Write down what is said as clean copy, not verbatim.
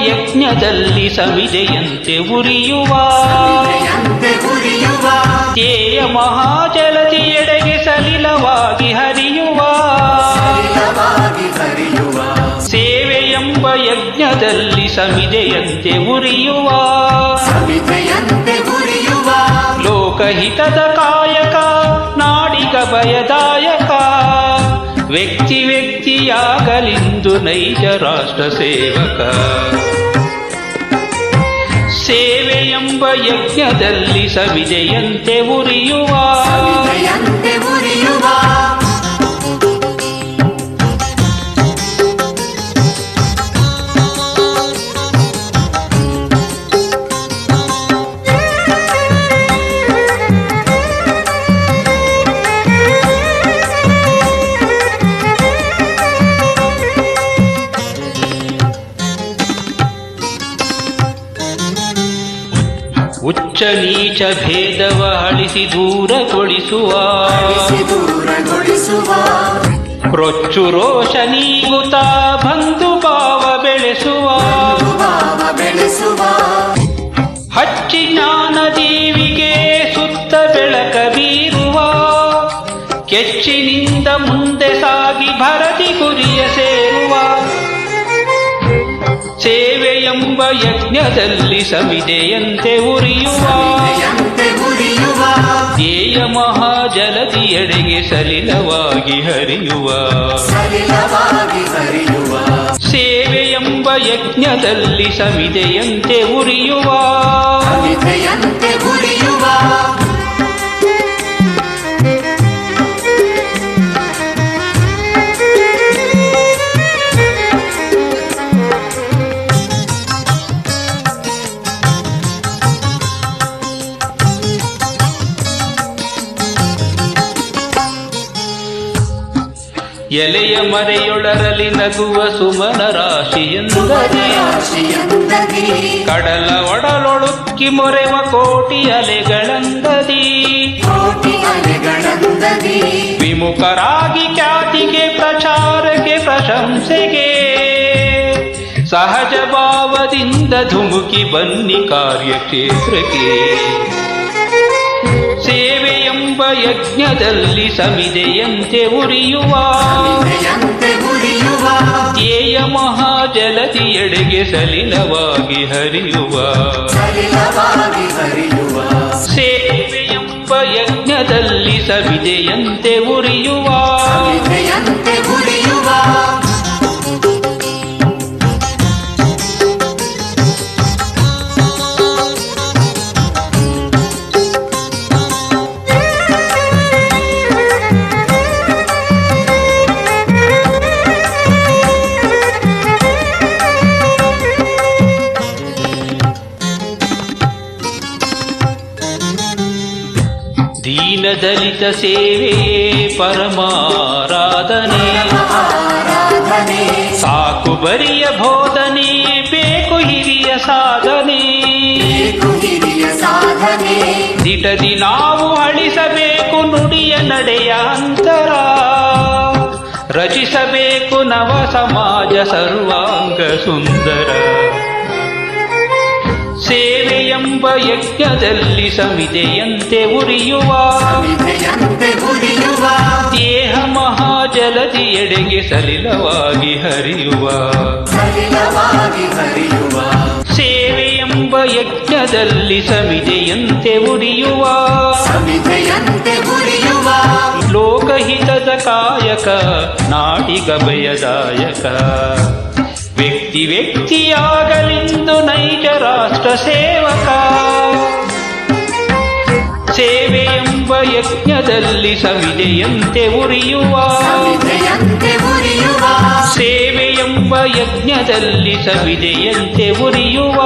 ಯಜ್ಞದಲ್ಲಿ ಸವಿದೆಯಂತೆ ಉರಿಯುವ ಧ್ಯೇಯ ಮಹಾಜಲದಿಯೆಡೆಗೆ ಸಲಿಲವಾಗಿ ಹರಿಯುವ ಸೇವೆಯೆಂಬ ಯಜ್ಞದಲ್ಲಿ ಸಮಿದೆಯಂತೆ ಉರಿಯುವ ಲೋಕಹಿತದ ಕಾಯಕ ನಾಡಿಗ ಭಯದಾಯಕ ವ್ಯಕ್ತಿ ವ್ಯಕ್ತಿಯಾಗಲಿಂದು ನೈಜ ರಾಷ್ಟ್ರ ಸೇವಕ ಸೇವೆಯೆಂಬ ಯಜ್ಞದಲ್ಲಿ ಸವಿದೆಯಂತೆ ಉರಿಯುವ ಉಚ್ಚ ನೀಚ ಭೇದವ ಅಳಿಸಿ ದೂರಗೊಳಿಸುವ ರೊಚ್ಚು ರೋಷ ನೀಗುತ್ತ ಬಂಧು ಭಾವ ಬೆಳೆಸುವ ಹಚ್ಚಿ ಜ್ಞಾನ ದೇವಿಗೆ ಸುತ್ತ ಬೆಳಕ ಬೀರುವ ಕೆಚ್ಚಿನಿಂದ ಮುಂದೆ ಸಾಗಿ ಭರತಿ ಗುರಿಯ ಸೇರುವ ಸೇವೆಯೆಂಬ ಯಜ್ಞದಲ್ಲಿ ಸಮಿದೆಯಂತೆ ಉರಿಯುವ ಧ್ಯೇಯ ಮಹಾಜಲದಿಯೆಡೆಗೆ ಸಲಿಲವಾಗಿ ಹರಿಯುವ ಸೇವೆಯೆಂಬ ಯಜ್ಞದಲ್ಲಿ ಸಮಿದೆಯಂತೆ ಉರಿಯುವ ಎಲೆಯ ಮರೆಯೊಳರಲಿ ನಗುವ ಸುಮನ ರಾಶಿಯಂದದಿ ಕಡಲ ಒಡಲೊಳುಕ್ಕಿ ಮೊರೆವ ಕೋಟಿ ಅಲೆಗಳಂದದಿ ವಿಮುಖರಾಗಿ ಖ್ಯಾತಿಗೆ ಪ್ರಚಾರಕ್ಕೆ ಪ್ರಶಂಸೆಗೆ ಸಹಜ ಭಾವದಿಂದ ಧುಮುಕಿ ಬನ್ನಿ ಕಾರ್ಯಕ್ಷೇತ್ರಕ್ಕೆ ಸೇವೆಯೆಂಬ ಯಜ್ಞದಲ್ಲಿ ಸಮಿದೆಯಂತೆ ಉರಿಯುವ ಧ್ಯೇಯ ಮಹಾಜಲದಿಯೆಡೆಗೆ ಸಲಿಲವಾಗಿ ಹರಿಯುವ ಸೇವೆಯೆಂಬ ಯಜ್ಞದಲ್ಲಿ ಸಮಿದೆಯಂತೆ ಉರಿಯುವ ದೀನ ದಲಿತ ಸೇವೆಯೇ ಪರಮಾರಾಧನೆ ಸಾಕು ಬರಿಯ ಬೋಧನೆ ಬೇಕು ಹಿರಿಯ ಸಾಧನೆ ದಿಟದಿ ನಾವು ಅಳಿಸಬೇಕು ನುಡಿಯ ನಡೆಯ ಅಂತರ ರಚಿಸಬೇಕು ನವ ಸಮಾಜ ಸರ್ವಾಂಗ ಸುಂದರ ಸೇವೆಯೆಂಬ ಯಜ್ಞದಲ್ಲಿ ಸಮಿದೆಯಂತೆ ಉರಿಯುವ ದೇಹ ಮಹಾಜಲದಿಯೆಡೆಗೆ ಸಲಿಲವಾಗಿ ಹರಿಯುವ ಸೇವೆಯೆಂಬ ಯಜ್ಞದಲ್ಲಿ ಸಮಿದೆಯಂತೆ ಉರಿಯುವ ಲೋಕಹಿತದ ಕಾಯಕ ನಾಡಿಗ ಭಯದಾಯಕ ವ್ಯಕ್ತಿ ವ್ಯಕ್ತಿಯಾಗಲಿಂದು ನೈಜ ರಾಷ್ಟ್ರ ಸೇವಕ ಸೇವೆಯೆಂಬ ಯಜ್ಞದಲ್ಲಿ ಸಮಿದೆಯಂತೆ ಉರಿಯುವ ಸೇವೆಯೆಂಬ ಯಜ್ಞದಲ್ಲಿ ಸಮಿದೆಯಂತೆ ಉರಿಯುವ